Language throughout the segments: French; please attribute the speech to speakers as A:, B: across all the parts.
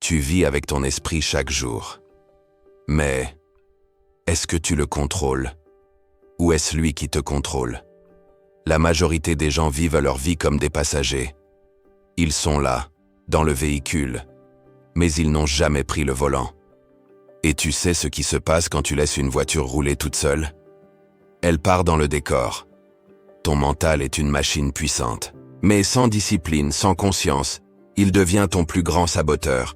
A: Tu vis avec ton esprit chaque jour. Mais, est-ce que tu le contrôles? Ou est-ce lui qui te contrôle? La majorité des gens vivent leur vie comme des passagers. Ils sont là, dans le véhicule, mais ils n'ont jamais pris le volant. Et tu sais ce qui se passe quand tu laisses une voiture rouler toute seule? Elle part dans le décor. Ton mental est une machine puissante. Mais sans discipline, sans conscience, il devient ton plus grand saboteur.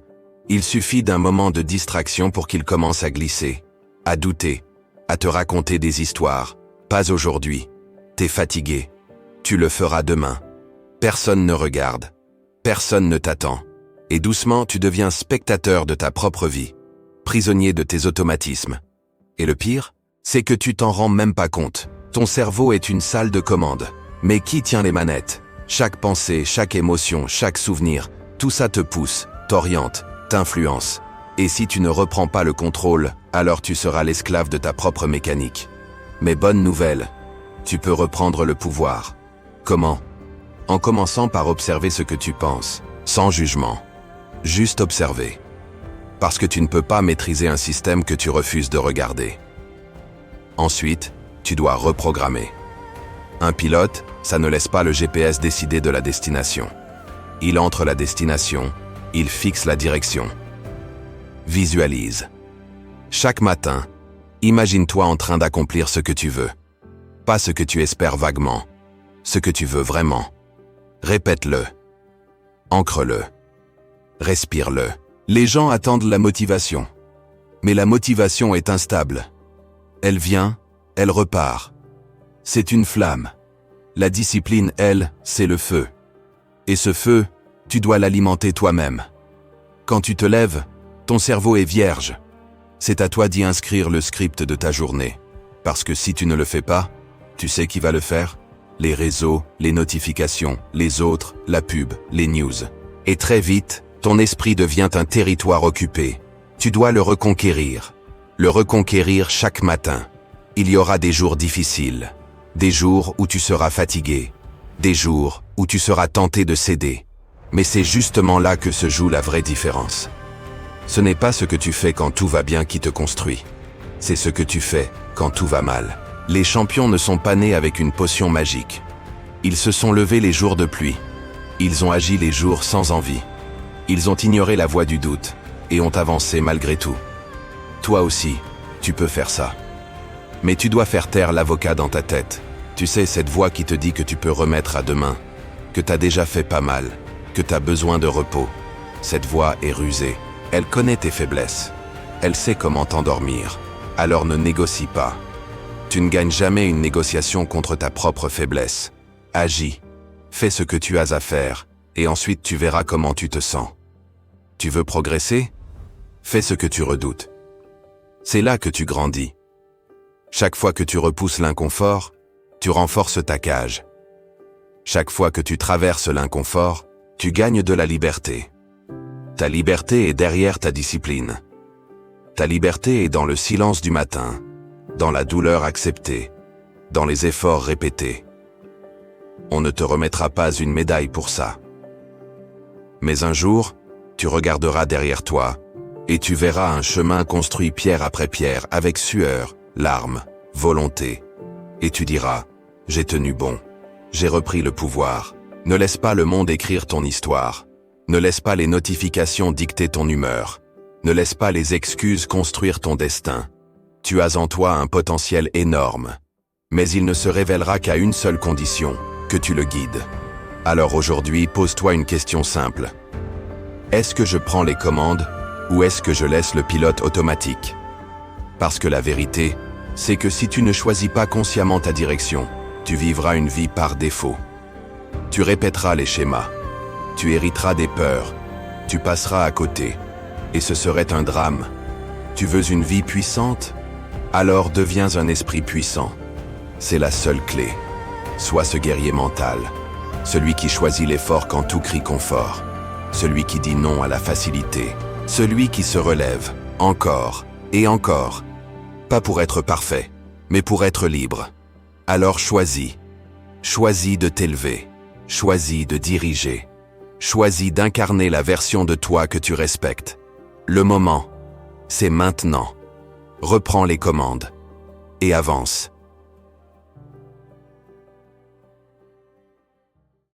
A: Il suffit d'un moment de distraction pour qu'il commence à glisser, à douter, à te raconter des histoires. Pas aujourd'hui. T'es fatigué. Tu le feras demain. Personne ne regarde. Personne ne t'attend. Et doucement, tu deviens spectateur de ta propre vie, prisonnier de tes automatismes. Et le pire, c'est que tu t'en rends même pas compte. Ton cerveau est une salle de commande. Mais qui tient les manettes? Chaque pensée, chaque émotion, chaque souvenir, tout ça te pousse, t'oriente, t'influence. Et si tu ne reprends pas le contrôle, alors tu seras l'esclave de ta propre mécanique. Mais bonne nouvelle, tu peux reprendre le pouvoir. Comment? En commençant par observer ce que tu penses, sans jugement. Juste observer. Parce que tu ne peux pas maîtriser un système que tu refuses de regarder. Ensuite, tu dois reprogrammer. Un pilote, ça ne laisse pas le GPS décider de la destination. Il entre la destination, il fixe la direction. Visualise. Chaque matin, imagine-toi en train d'accomplir ce que tu veux. Pas ce que tu espères vaguement, ce que tu veux vraiment. Répète-le. Ancre-le. Respire-le. Les gens attendent la motivation. Mais la motivation est instable. Elle vient, elle repart. C'est une flamme. La discipline, elle, c'est le feu. Et ce feu, tu dois l'alimenter toi-même. Quand tu te lèves, ton cerveau est vierge. C'est à toi d'y inscrire le script de ta journée. Parce que si tu ne le fais pas, tu sais qui va le faire? Les réseaux, les notifications, les autres, la pub, les news. Et très vite, ton esprit devient un territoire occupé. Tu dois le reconquérir. Le reconquérir chaque matin. Il y aura des jours difficiles. Des jours où tu seras fatigué. Des jours où tu seras tenté de céder. Mais c'est justement là que se joue la vraie différence. Ce n'est pas ce que tu fais quand tout va bien qui te construit. C'est ce que tu fais quand tout va mal. Les champions ne sont pas nés avec une potion magique. Ils se sont levés les jours de pluie. Ils ont agi les jours sans envie. Ils ont ignoré la voix du doute et ont avancé malgré tout. Toi aussi, tu peux faire ça. Mais tu dois faire taire l'avocat dans ta tête. Tu sais, cette voix qui te dit que tu peux remettre à demain, que t'as déjà fait pas mal, que t'as besoin de repos. Cette voix est rusée. Elle connaît tes faiblesses. Elle sait comment t'endormir. Alors ne négocie pas. Tu ne gagnes jamais une négociation contre ta propre faiblesse. Agis. Fais ce que tu as à faire, et ensuite tu verras comment tu te sens. Tu veux progresser? Fais ce que tu redoutes. C'est là que tu grandis. Chaque fois que tu repousses l'inconfort, tu renforces ta cage. Chaque fois que tu traverses l'inconfort, tu gagnes de la liberté. Ta liberté est derrière ta discipline. Ta liberté est dans le silence du matin, dans la douleur acceptée, dans les efforts répétés. On ne te remettra pas une médaille pour ça. Mais un jour, tu regarderas derrière toi et tu verras un chemin construit pierre après pierre avec sueur, larmes, volonté. Et tu diras, j'ai tenu bon, j'ai repris le pouvoir. Ne laisse pas le monde écrire ton histoire. Ne laisse pas les notifications dicter ton humeur. Ne laisse pas les excuses construire ton destin. Tu as en toi un potentiel énorme. Mais il ne se révélera qu'à une seule condition, que tu le guides. Alors aujourd'hui, pose-toi une question simple. Est-ce que je prends les commandes ou est-ce que je laisse le pilote automatique? Parce que la vérité, c'est que si tu ne choisis pas consciemment ta direction, tu vivras une vie par défaut. Tu répéteras les schémas. Tu hériteras des peurs. Tu passeras à côté. Et ce serait un drame. Tu veux une vie puissante? Alors deviens un esprit puissant. C'est la seule clé. Sois ce guerrier mental. Celui qui choisit l'effort quand tout crie confort. Celui qui dit non à la facilité. Celui qui se relève, encore et encore. Pas pour être parfait, mais pour être libre. Alors choisis. Choisis de t'élever. Choisis de diriger. Choisis d'incarner la version de toi que tu respectes. Le moment, c'est maintenant. Reprends les commandes. Et avance.